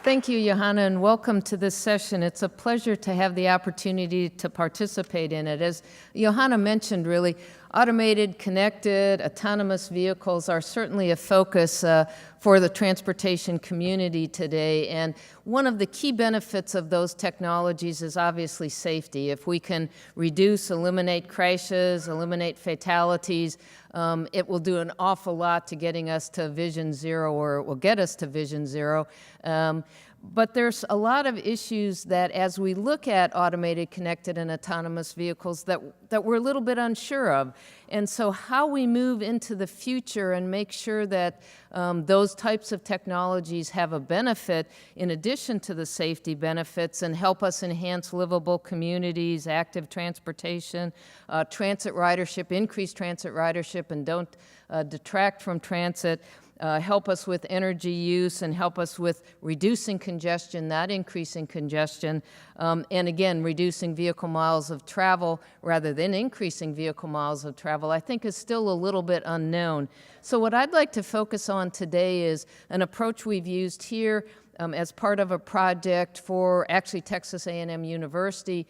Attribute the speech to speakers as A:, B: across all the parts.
A: Thank you, Johanna, and welcome to this session. It's a pleasure to have the opportunity to participate in it. As Johanna mentioned, really, automated, connected, autonomous vehicles are certainly a focus for the transportation community today. And one of the key benefits of those technologies is obviously safety. If we can eliminate crashes, eliminate fatalities, it will do an awful lot to getting us to Vision Zero, or it will get us to Vision Zero. But there's a lot of issues that as we look at automated, connected, and autonomous vehicles that we're a little bit unsure of. And so how we move into the future and make sure that those types of technologies have a benefit in addition to the safety benefits and help us enhance livable communities, active transportation, transit ridership, increase transit ridership, and don't detract from transit. Help us with energy use and help us with reducing congestion, not increasing congestion, and again, reducing vehicle miles of travel rather than increasing vehicle miles of travel, I think is still a little bit unknown. So what I'd like to focus on today is an approach we've used here as part of a project for actually Texas A&M University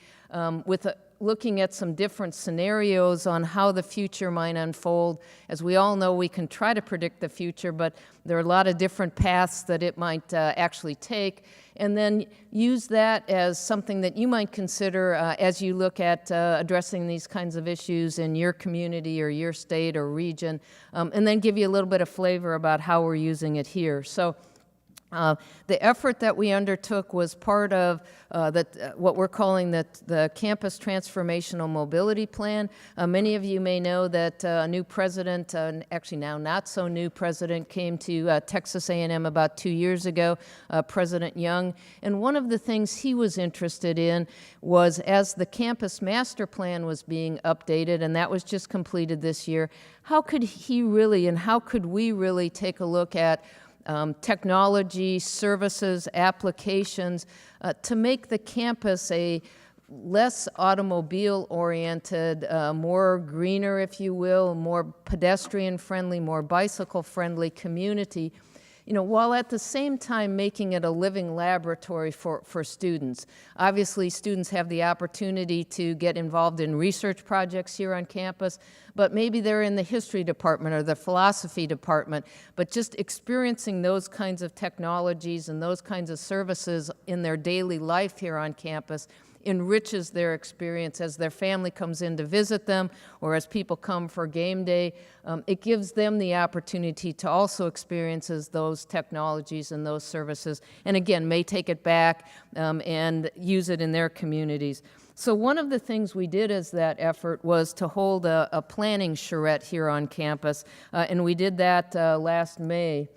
A: with looking at some different scenarios on how the future might unfold. As we all know, we can try to predict the future, but there are a lot of different paths that it might actually take, and then use that as something that you might consider as you look at addressing these kinds of issues in your community or your state or region, and then give you a little bit of flavor about how we're using it here. So. The effort that we undertook was part of what we're calling the Campus Transformational Mobility Plan. Many of you may know that a new president, actually now not so new president, came to Texas A&M about 2 years ago, President Young. And one of the things he was interested in was, as the campus master plan was being updated, and that was just completed this year, how could he really and how could we really take a look at technology, services, applications to make the campus a less automobile-oriented, more greener, if you will, more pedestrian-friendly, more bicycle-friendly community, while at the same time making it a living laboratory for students. Obviously, students have the opportunity to get involved in research projects here on campus, but maybe they're in the history department or the philosophy department, but just experiencing those kinds of technologies and those kinds of services in their daily life here on campus enriches their experience as their family comes in to visit them or as people come for game day. It gives them the opportunity to also experience those technologies and those services, and again, may take it back and use it in their communities. So one of the things we did as that effort was to hold a planning charrette here on campus, and we did that last May.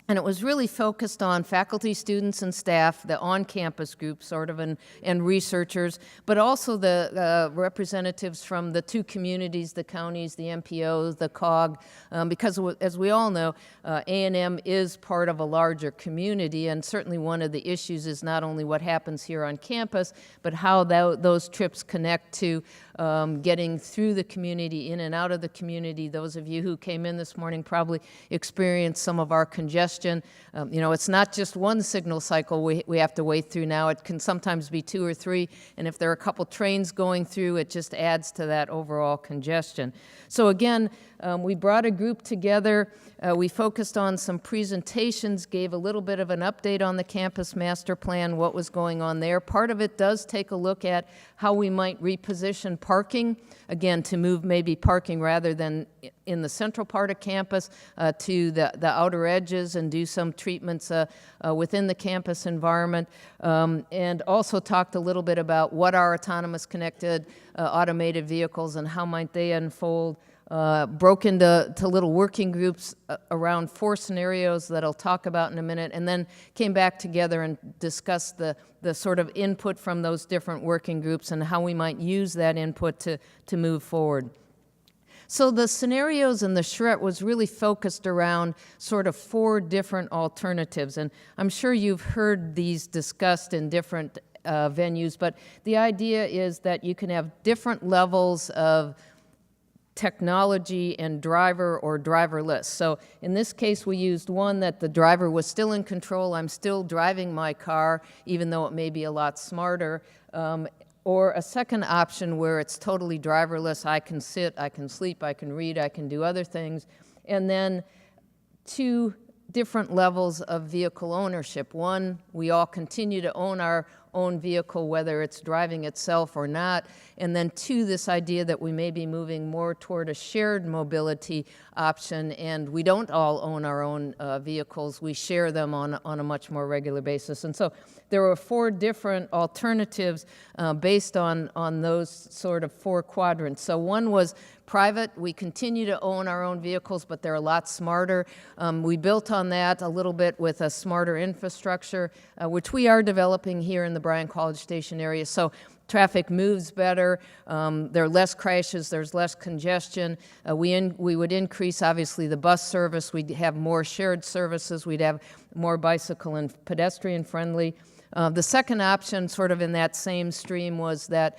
A: And it was really focused on faculty, students, and staff, the on-campus group sort of, and researchers, but also the representatives from the two communities, the counties, the MPOs, the COG, because as we all know, A&M is part of a larger community, and certainly one of the issues is not only what happens here on campus, but how those trips connect to getting through the community, in and out of the community. Those of you who came in this morning probably experienced some of our congestion. It's not just one signal cycle we have to wait through now. It can sometimes be 2 or 3, and if there are a couple trains going through, it just adds to that overall congestion. So again, we brought a group together. We focused on some presentations, gave a little bit of an update on the campus master plan, what was going on there. Part of it does take a look at how we might reposition parking, again, to move maybe parking rather than in the central part of campus to the outer edges and do some treatments within the campus environment, and also talked a little bit about what are autonomous connected automated vehicles and how might they unfold. Broke into little working groups around 4 scenarios that I'll talk about in a minute, and then came back together and discussed the sort of input from those different working groups and how we might use that input to move forward. So the scenarios in the charrette was really focused around sort of 4 different alternatives, and I'm sure you've heard these discussed in different venues, but the idea is that you can have different levels of technology and driver or driverless. So in this case, we used one that the driver was still in control. I'm still driving my car, even though it may be a lot smarter. Or a second option where it's totally driverless. I can sit, I can sleep, I can read, I can do other things. And then two different levels of vehicle ownership. One, we all continue to own our own vehicle, whether it's driving itself or not. And then two, this idea that we may be moving more toward a shared mobility option, and we don't all own our own vehicles. We share them on a much more regular basis. And so there were 4 different alternatives based on those sort of 4 quadrants. So one was private. We continue to own our own vehicles, but they're a lot smarter. We built on that a little bit with a smarter infrastructure, which we are developing here in the Bryan College Station area. So traffic moves better, there are less crashes, there's less congestion. We would increase, obviously, the bus service. We'd have more shared services. We'd have more bicycle and pedestrian friendly. The second option, sort of in that same stream, was that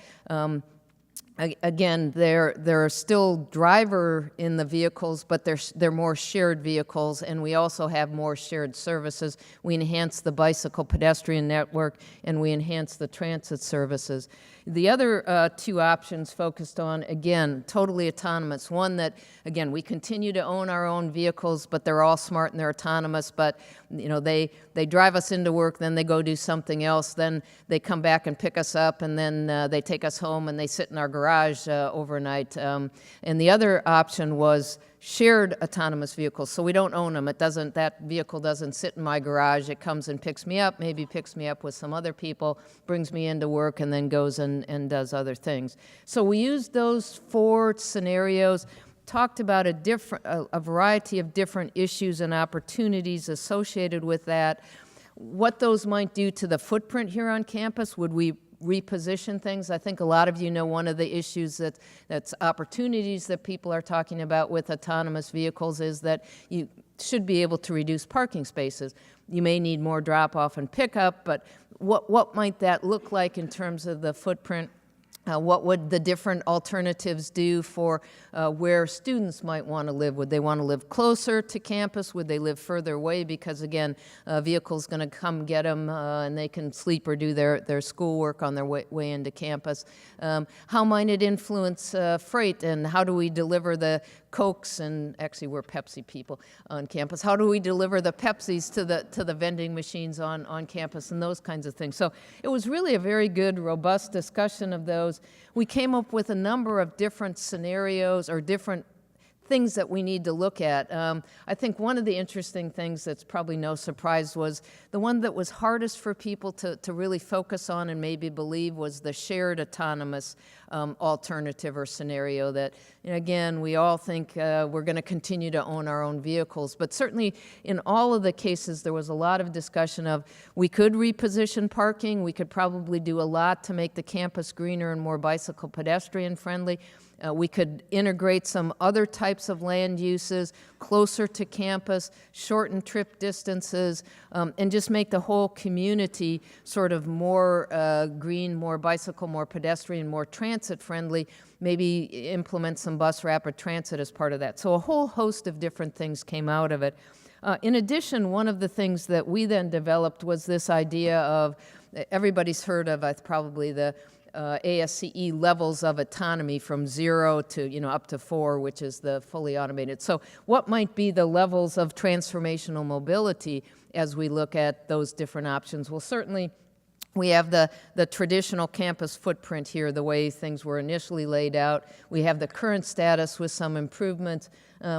A: again, there are still driver in the vehicles, but they're more shared vehicles, and we also have more shared services. We enhance the bicycle pedestrian network, and we enhance the transit services. The other 2 options focused on, again, totally autonomous. One that, again, we continue to own our own vehicles, but they're all smart and they're autonomous, but they drive us into work, then they go do something else, then they come back and pick us up, and then they take us home and they sit in our garage overnight. And the other option was shared autonomous vehicles. So we don't own them. That vehicle doesn't sit in my garage. It comes and picks me up, maybe picks me up with some other people, brings me into work, and then goes and does other things. So we used those 4 scenarios, talked about a variety of different issues and opportunities associated with that, what those might do to the footprint here on campus. Would we reposition things? I think a lot of you know one of the issues that's opportunities that people are talking about with autonomous vehicles is that you should be able to reduce parking spaces. You may need more drop-off and pickup, but what might that look like in terms of the footprint? What would the different alternatives do for where students might want to live? Would they want to live closer to campus? Would they live further away? Because again, a vehicle's going to come get them and they can sleep or do their schoolwork on their way into campus. How might it influence freight, and how do we deliver the Cokes, and actually we're Pepsi people on campus. How do we deliver the Pepsis to the vending machines on campus, and those kinds of things? So it was really a very good, robust discussion of those. We came up with a number of different scenarios or different things that we need to look at. I think one of the interesting things that's probably no surprise was the one that was hardest for people to really focus on and maybe believe was the shared autonomous alternative or scenario that, again, we all think we're going to continue to own our own vehicles. But certainly in all of the cases, there was a lot of discussion of we could reposition parking. We could probably do a lot to make the campus greener and more bicycle pedestrian friendly. We could integrate some other types of land uses closer to campus, shorten trip distances, and just make the whole community sort of more green, more bicycle, more pedestrian, more transit friendly, maybe implement some bus rapid transit as part of that. So a whole host of different things came out of it. In addition, one of the things that we then developed was this idea of, everybody's heard of probably the ASCE levels of autonomy from 0 to up to 4, which is the fully automated. So what might be the levels of transformational mobility as we look at those different options? Well, certainly we have the traditional campus footprint here, the way things were initially laid out. We have the current status with some improvements.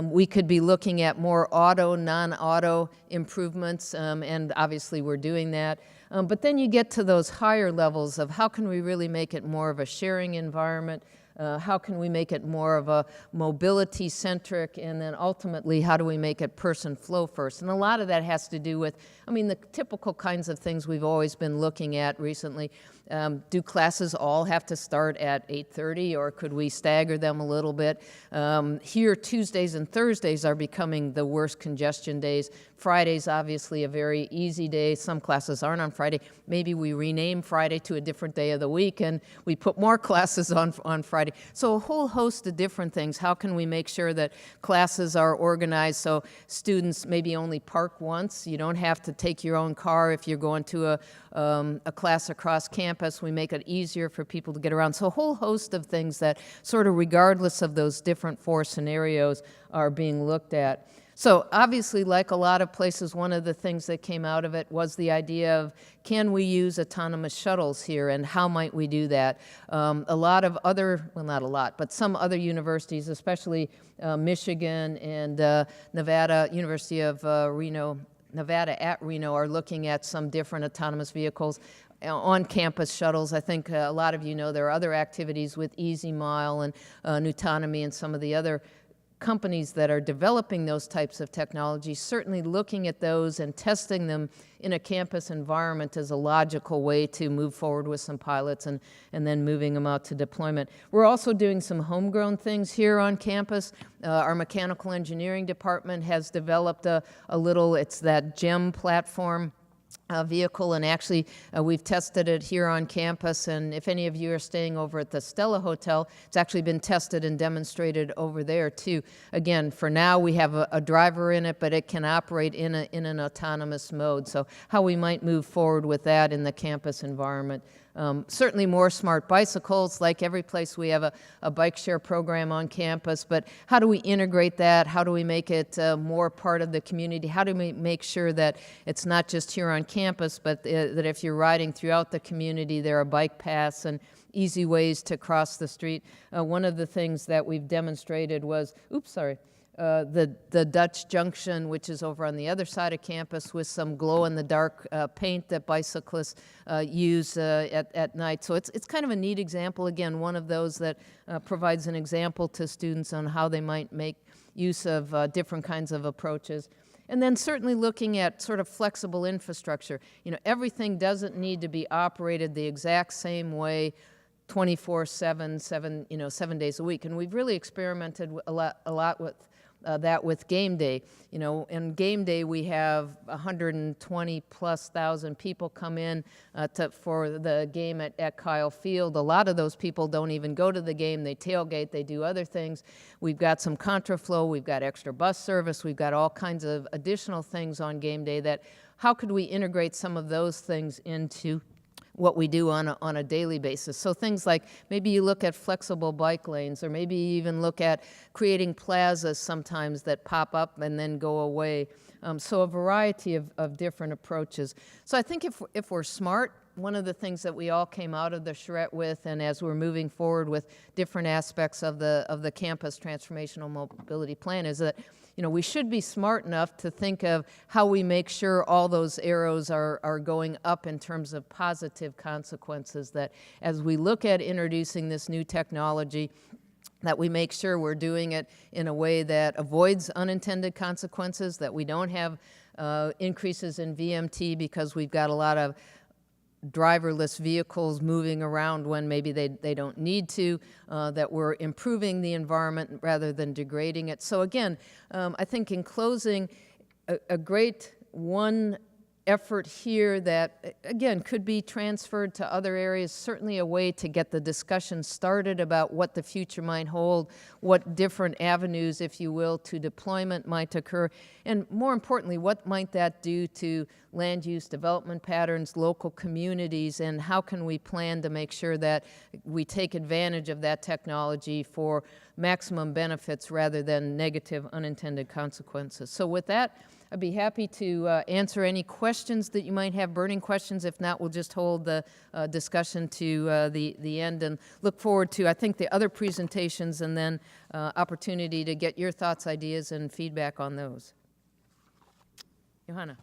A: We could be looking at more auto, non-auto improvements, and obviously we're doing that. But then you get to those higher levels of how can we really make it more of a sharing environment? How can we make it more of a mobility-centric? And then ultimately, how do we make it person flow first? And a lot of that has to do with, the typical kinds of things we've always been looking at recently. Do classes all have to start at 8:30, or could we stagger them a little bit? Here, Tuesdays and Thursdays are becoming the worst congestion days. Friday's obviously a very easy day. Some classes aren't on Friday. Maybe we rename Friday to a different day of the week, and we put more classes on Friday variety. So a whole host of different things. How can we make sure that classes are organized so students maybe only park once? You don't have to take your own car if you're going to a class across campus. We make it easier for people to get around. So a whole host of things that sort of regardless of those different 4 scenarios are being looked at. So obviously, like a lot of places, one of the things that came out of it was the idea of, can we use autonomous shuttles here, and how might we do that? A lot of other, well, not a lot, but some other universities, especially Michigan and Nevada, University of Nevada at Reno, are looking at some different autonomous vehicles. On-campus shuttles. I think a lot of you know there are other activities with Easy Mile and Autonomy and some of the other companies that are developing those types of technologies. Certainly looking at those and testing them in a campus environment is a logical way to move forward with some pilots and then moving them out to deployment. We're also doing some homegrown things here on campus. Our mechanical engineering department has developed a little, it's that GEM platform vehicle, and actually we've tested it here on campus, and if any of you are staying over at the Stella Hotel, it's actually been tested and demonstrated over there too. Again, for now we have a driver in it, but it can operate in an autonomous mode. So how we might move forward with that in the campus environment. Certainly more smart bicycles. Like every place we have a bike share program on campus, but how do we integrate that? How do we make it more part of the community? How do we make sure that it's not just here on campus, but that if you're riding throughout the community, there are bike paths and easy ways to cross the street? One of the things that we've demonstrated was, the Dutch Junction, which is over on the other side of campus, with some glow-in-the-dark paint that bicyclists use at night. So it's kind of a neat example. Again, one of those that provides an example to students on how they might make use of different kinds of approaches. And then certainly looking at sort of flexible infrastructure. You know, everything doesn't need to be operated the exact same way 24/7, 7 days a week. And we've really experimented a lot with that with game day. You know, in game day we have 120,000+ people come in for the game at Kyle Field. A lot of those people don't even go to the game. They tailgate, they do other things. We've got some contraflow, we've got extra bus service, we've got all kinds of additional things on game day that, how could we integrate some of those things into what we do on a daily basis? So things like maybe you look at flexible bike lanes, or maybe you even look at creating plazas sometimes that pop up and then go away. So a variety of different approaches. So I think if we're smart, one of the things that we all came out of the Charette with, and as we're moving forward with different aspects of the campus transformational mobility plan, is that, you know, we should be smart enough to think of how we make sure all those arrows are going up in terms of positive consequences, that as we look at introducing this new technology, that we make sure we're doing it in a way that avoids unintended consequences, that we don't have increases in VMT because we've got a lot of driverless vehicles moving around when maybe they don't need to, that we're improving the environment rather than degrading it. So again, I think in closing, a great one effort here that, again, could be transferred to other areas, certainly a way to get the discussion started about what the future might hold, what different avenues, if you will, to deployment might occur, and more importantly, what might that do to land use development patterns, local communities, and how can we plan to make sure that we take advantage of that technology for maximum benefits rather than negative unintended consequences. So with that, I'd be happy to answer any questions that you might have, burning questions. If not, we'll just hold the discussion to the end, and look forward to, I think, the other presentations, and then opportunity to get your thoughts, ideas, and feedback on those. Johanna.